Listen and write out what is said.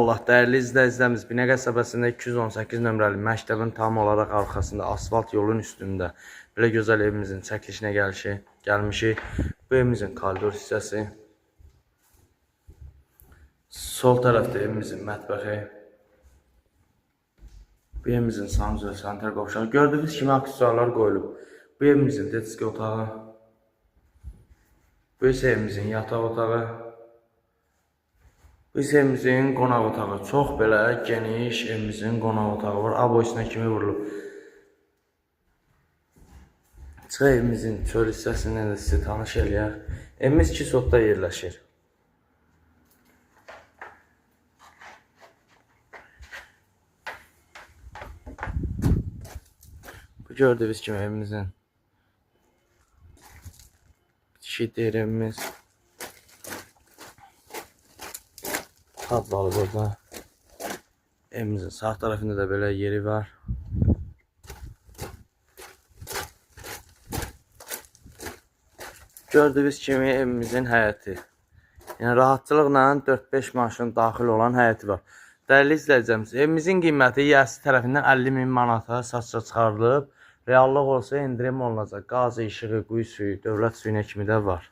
Allah, dəyərli izləyicilərimiz, Binə qəsəbəsində 218 nömrəli məktəbin tam olaraq arxasında asfalt yolun üstündə belə gözəl evimizin çəkilişinə gəlmişik. Bu evimizin koridor hissəsi. Sol tərəfdə evimizin mətbəxi. Bu evimizin sanuzel sanitar qovşağı. Gördüyünüz kimi aksesuarlar qoyulub. Bu evimizin detski otağı. Bu isə evimizin yataq otağı. Bu isə evimizin qonaq otağı. Çox belə geniş evimizin qonaq otağı var. A boyusuna kimi vurulub. Çıxı evimizin çöl hissəsindən də sizi tanış eləyək. Evimiz 2 sotda yerləşir. Bu gördüyünüz kimi evimizin bitişik deyir evimiz. Tablalı burada. Evimizin sağ tərəfində də belə yeri var. Gördüyünüz kimi evimizin həyəti. Yəni rahatçılıqla 4-5 maşın daxil olan həyəti var. Dəyərli izləyicilərimiz, evimizin qiyməti YəSİ tərəfindən 50.000 manata satışa çıxarılıb. Reallıq olsa indirim olunacaq. Qazı, işığı, quyu suyu, dövlət suyuna kimi də var.